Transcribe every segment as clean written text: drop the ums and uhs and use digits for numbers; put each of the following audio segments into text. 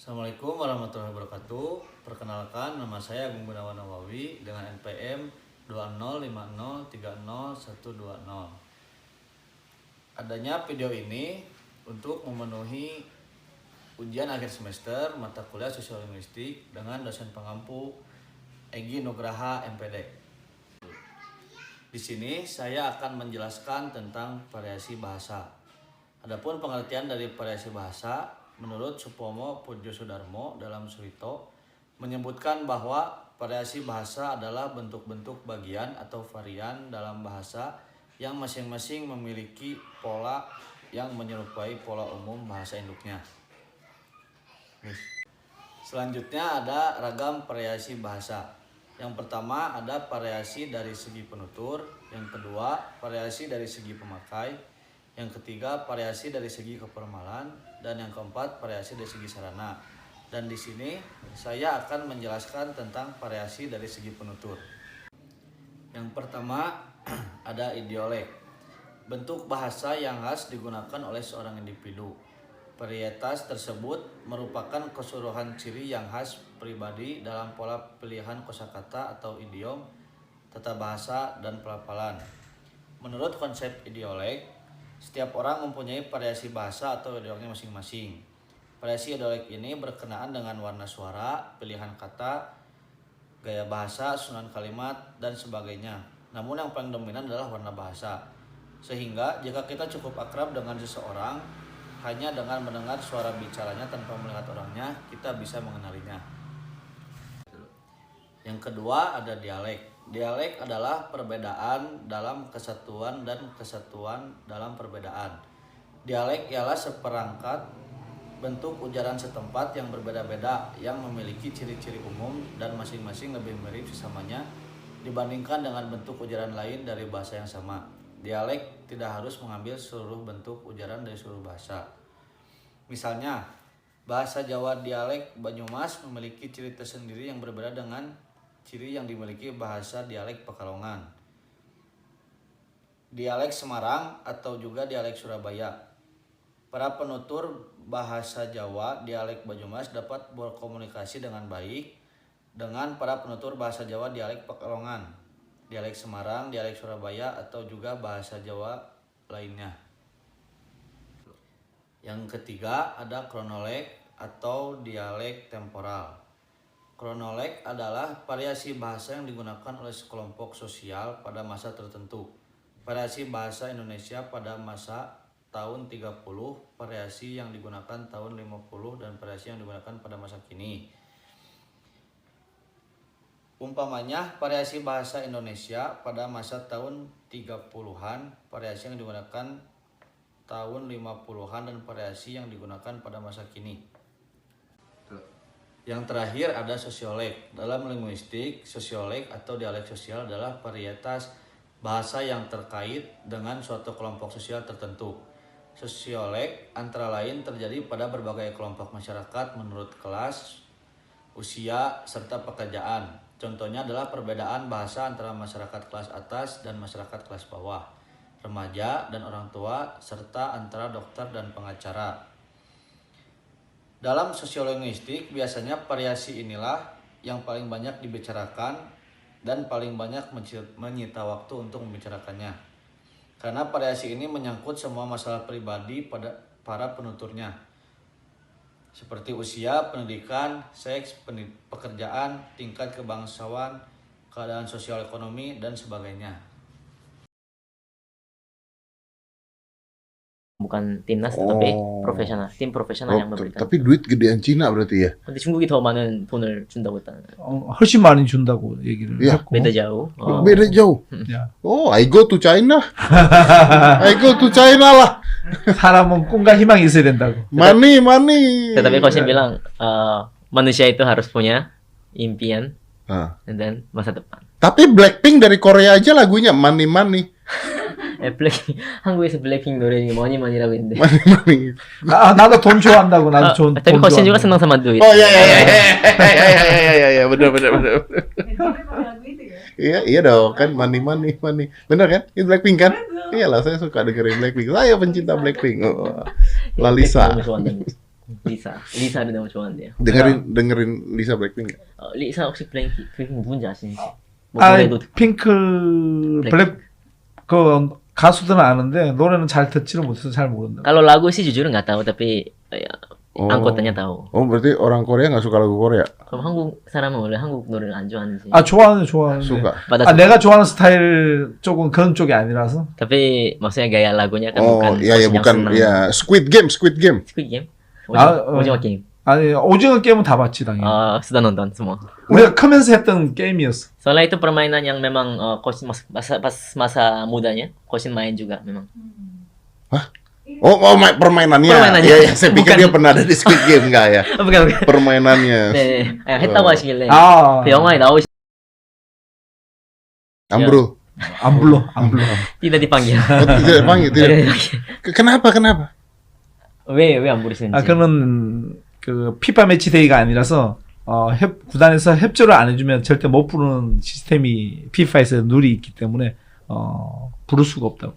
Assalamualaikum warahmatullahi wabarakatuh. Perkenalkan, nama saya Agung Gunawan Nawawi dengan NPM 205030300120. Adanya video ini untuk memenuhi ujian akhir semester mata kuliah sosial linguistik dengan dosen pengampu Egy Nugraha MPD. Di sini saya akan menjelaskan tentang variasi bahasa. Adapun pengertian dari variasi bahasa, menurut Supomo Pujosudarmo dalam Surito menyebutkan bahwa variasi bahasa adalah bentuk-bentuk bagian atau varian dalam bahasa yang masing-masing memiliki pola yang menyerupai pola umum bahasa induknya. Selanjutnya ada ragam variasi bahasa. Yang pertama ada variasi dari segi penutur, yang kedua variasi dari segi pemakai, yang ketiga variasi dari segi keformalan, dan yang keempat variasi dari segi sarana. Dan di sini saya akan menjelaskan tentang variasi dari segi penutur. Yang pertama ada idiolek, bentuk bahasa yang khas digunakan oleh seorang individu. Varietas tersebut merupakan keseluruhan ciri yang khas pribadi dalam pola pilihan kosakata atau idiom, tata bahasa, dan pelafalan. Menurut konsep idiolek, setiap orang mempunyai variasi bahasa atau idioleknya masing-masing. Variasi idiolek ini berkenaan dengan warna suara, pilihan kata, gaya bahasa, susunan kalimat, dan sebagainya. Namun yang paling dominan adalah warna bahasa. Sehingga jika kita cukup akrab dengan seseorang, hanya dengan mendengar suara bicaranya tanpa melihat orangnya, kita bisa mengenalinya. Yang kedua ada dialek. Dialek adalah perbedaan dalam kesatuan dan kesatuan dalam perbedaan. Dialek ialah seperangkat bentuk ujaran setempat yang berbeda-beda yang memiliki ciri-ciri umum dan masing-masing lebih mirip sesamanya dibandingkan dengan bentuk ujaran lain dari bahasa yang sama. Dialek tidak harus mengambil seluruh bentuk ujaran dari seluruh bahasa. Misalnya, bahasa Jawa dialek Banyumas memiliki ciri tersendiri yang berbeda dengan ciri yang dimiliki bahasa dialek Pekalongan. Dialek Semarang atau juga dialek Surabaya. Para penutur bahasa Jawa dialek Banyumas dapat berkomunikasi dengan baik dengan para penutur bahasa Jawa dialek Pekalongan, dialek Semarang, dialek Surabaya, atau juga bahasa Jawa lainnya. Yang ketiga ada kronolek atau dialek temporal. Kronolek adalah variasi bahasa yang digunakan oleh sekelompok sosial pada masa tertentu. Variasi bahasa Indonesia pada masa tahun 30, variasi yang digunakan tahun 50, dan variasi yang digunakan pada masa kini. Umpamanya, variasi bahasa Indonesia pada masa tahun 30-an, variasi yang digunakan tahun 50-an, dan variasi yang digunakan pada masa kini. Yang terakhir ada sosiolek. Dalam linguistik, sosiolek atau dialek sosial adalah varietas bahasa yang terkait dengan suatu kelompok sosial tertentu. Sosiolek antara lain terjadi pada berbagai kelompok masyarakat menurut kelas, usia, serta pekerjaan. Contohnya adalah perbedaan bahasa antara masyarakat kelas atas dan masyarakat kelas bawah, remaja dan orang tua, serta antara dokter dan pengacara. Dalam sosiolinguistik, biasanya variasi inilah yang paling banyak dibicarakan dan paling banyak menyita waktu untuk membicarakannya. Karena variasi ini menyangkut semua masalah pribadi pada para penuturnya, seperti usia, pendidikan, seks, pekerjaan, tingkat kebangsawan, keadaan sosial ekonomi, dan sebagainya. Bukan timnas tapi profesional, tim profesional yang memberikan. tapi duit gedean Cina berarti ya? 근데 중국이 더 많은 돈을 준다고 했다는. 훨씬 많이 준다고 얘기를 야. 했고. beda jauh. Beda jauh. 야, I go to China. I go to China lah. 사람은 꿈과 희망이 있어야 된다고. Money. Tetapi Kosin bilang manusia itu harus punya impian dan masa depan. Tapi Blackpink dari Korea aja lagunya money. 블랙핑 한국에서 블랙핑 노래 중에 머니머니라고 있는데. Money. 나도 돈 좋아한다고. 나도 돈 tapi Kosin juga senang sama duit. Oh ya, benar. Iya dong, kan money. Bener kan? Itu Blackpink kan? Iyalah, saya suka dengerin Blackpink. Saya pencinta Blackpink. Lalisa. 리사를 너무 좋아한대요. dengerin Lisa Blackpink nggak? 리사 혹시 블랙핑크 누군지 아시는지? 뭐 아, 노래도 핑클 블랙 그 가수들은 아는데 노래는 잘 듣지를 못해서 잘 모른다. kalau lagu sih jujur nggak tahu tapi ya, anggotanya tahu. Oh, berarti orang Korea nggak suka lagu Korea? 그럼 한국 사람은 원래 한국 노래를 안 좋아하는지? 아 좋아하는데. 수가. pada 아 내가 좋아하는 스타일 쪽은 그런 쪽이 아니라서. tapi maksudnya gaya lagunya kan Oh, bukan iya ya yang bukan seneng. ya Squid Game. Squid Game? 오징어 게임. 아니 오징어 게임은 다 봤지 당연히. sudah nonton semua. 우리가 크면서 했던 게임이었어. Soalnya itu permainan yang memang Kosin pas masa mudanya Kosin main juga memang. Oh, permainannya. Permainannya. Ya, saya pikir Bukan. dia pernah ada di Squid Game enggak ya? bukan. Permainannya. 네, 했다고 하시길래 아, 그 영화에 나오시 Ambro. 안 불러. tidak dipanggil. Oh, tidak panggil, tidak. Kenapa? 왜안 부르시는지. 아 그러면 그 피파 매치 데이가 아니라서 구단에서 협조를 안 해주면 절대 못 부르는 시스템이 피파에서 룰이 있기 때문에 부를 수가 없다고.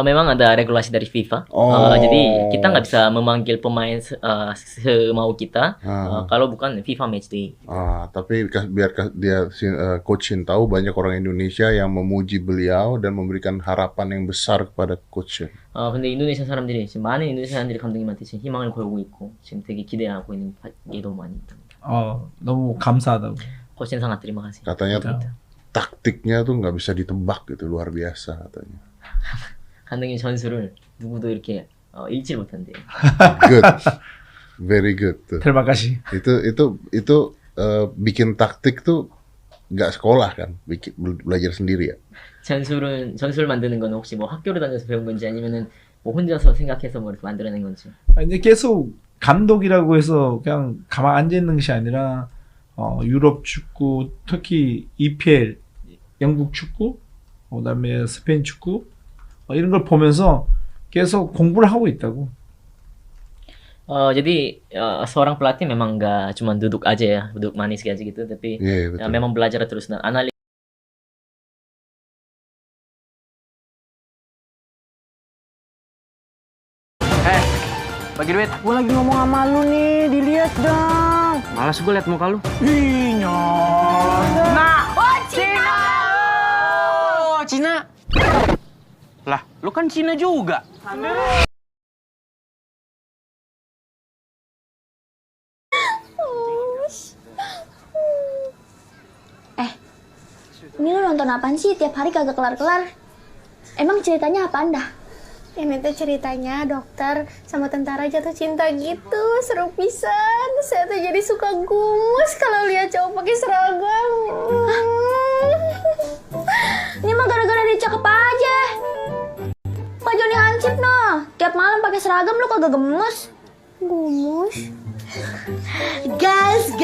memang ada regulasi dari FIFA. Oh. Jadi kita nggak bisa memanggil pemain semau kita kalau bukan FIFA match day. Tapi biar dia Coach Shin tahu banyak orang Indonesia yang memuji beliau dan memberikan harapan yang besar kepada Coach Shin. 근데 인도네시아 사람들이 지금 많은 인도네시아 사람들이 감독님한테 지금 희망을 걸고 있고 지금 되게 기대하고 있는 게 너무 많이 있다. 너무 감사하다고. 코치 sangat terima kasih. Katanya tuh taktiknya tuh nggak bisa ditebak gitu, luar biasa katanya. 감독님 전술을 누구도 이렇게 읽지 못한대요. Good, very good tuh. Terima kasih. Itu bikin taktik tuh nggak sekolah kan, belajar sendiri ya. 전술 만드는 건 혹시 뭐 학교를 다녀서 배운 건지 아니면은 뭐 혼자서 생각해서 뭐 이렇게 만들어낸 건지. 이제 계속 감독이라고 해서 그냥 가만 앉아 있는 것이 아니라 유럽 축구, 특히 EPL, 영국 축구, 그다음에 스페인 축구 이런 걸 보면서 계속 공부를 하고 있다고. jadi seorang pelatih memang nggak cuma duduk aja ya, duduk manis aja gitu, tapi Betul. memang belajar terus dan analis. Bagi duit. Gue lagi ngomong sama lu nih, dilihat dong. Malas gue liat muka lu. Ih, Nah, Cina! Oh, Cina. Lah, lu kan Cina juga. Ini lu nonton apaan sih? Tiap hari kagak kelar-kelar. Emang ceritanya apaan dah? Ini tuh ceritanya dokter sama tentara jatuh cinta gitu, seru pisan. Saya tuh jadi suka gumus kalau lihat cowok pakai seragam. Ini mah gara-gara dia cakep aja. Pak Joni Hansip noh, tiap malam pakai seragam lu kagak gemes. Gumus? Guys.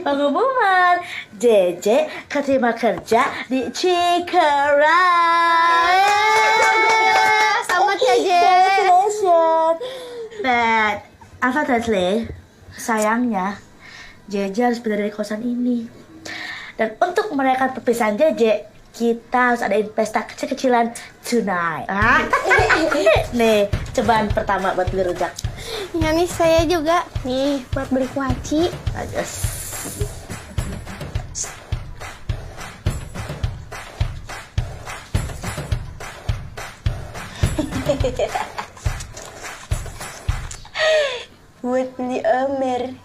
Pengumuman, JJ keterima kerja di Cikarang. Selamat ya, Je. Congratulations. But, unfortunately, sayangnya, JJ harus pindah dari kosan ini. Dan untuk merayakan perpisahan JJ, kita harus adain pesta kecil-kecilan tonight. Nih, cobaan pertama buat beli rujak. Ya nih, saya juga. Nih, buat beli kuaci. Bagus. Buat beli Amer.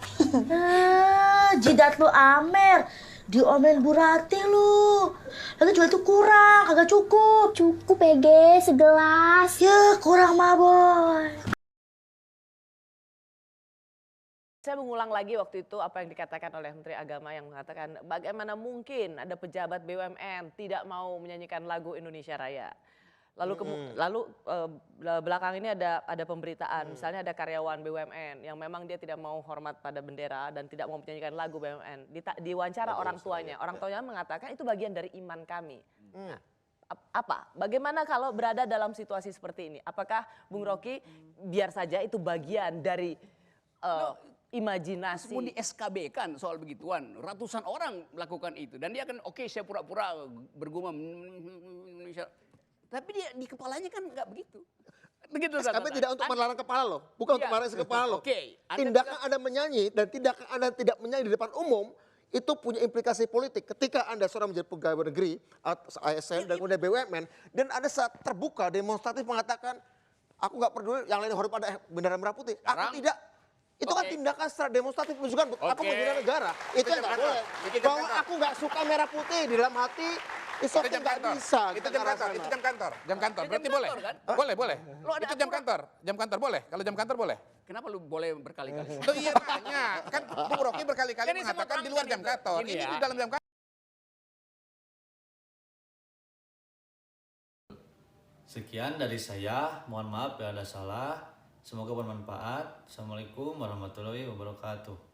Jidat lu Amer. Diomelin Bu Rati lu. Lagi jual tuh kurang, kagak cukup. Cukup Ege, segelas. Ya, kurang mah, boy. Saya mengulang lagi waktu itu apa yang dikatakan oleh Menteri Agama yang mengatakan bagaimana mungkin ada pejabat BUMN tidak mau menyanyikan lagu Indonesia Raya. Lalu belakang ini ada pemberitaan, misalnya ada karyawan BUMN yang memang dia tidak mau hormat pada bendera dan tidak mau menyanyikan lagu BUMN. Diwawancara orang tuanya mengatakan itu bagian dari iman kami. Nah, apa? Bagaimana kalau berada dalam situasi seperti ini? Apakah Bung Rocky biar saja itu bagian dari imajinasi? Mau di SKB kan soal begituan, ratusan orang melakukan itu dan dia akan oke, saya pura-pura bergumam Indonesia. Tapi dia di kepalanya kan nggak begitu. Begitu, SKP tidak untuk melarang kepala loh, bukan untuk melarang kepala loh. Oke. Tindakan Anda menyanyi dan tindakan Anda tidak menyanyi di depan umum itu punya implikasi politik. Ketika Anda seorang menjadi pegawai negeri, ASN dan kemudian BUMN, dan Anda saat terbuka demonstratif mengatakan, aku nggak peduli yang lain hormat pada bendera merah putih, aku tidak. Itu kan tindakan secara demonstratif menunjukkan aku membela negara. Itu yang nggak boleh. Bahwa aku nggak suka merah putih di dalam hati, itu nggak bisa. Itu jam kantor, itu jam kantor. Jam kantor, berarti boleh? Boleh. Itu jam kantor. Jam kantor boleh? Kalau jam kantor boleh? Kenapa lu boleh berkali-kali? Tuh iya makanya. Kan Bung Rocky berkali-kali mengatakan di luar jam kantor. Ini di dalam jam kantor. Sekian dari saya, mohon maaf bila ada salah. Semoga bermanfaat. Assalamualaikum warahmatullahi wabarakatuh.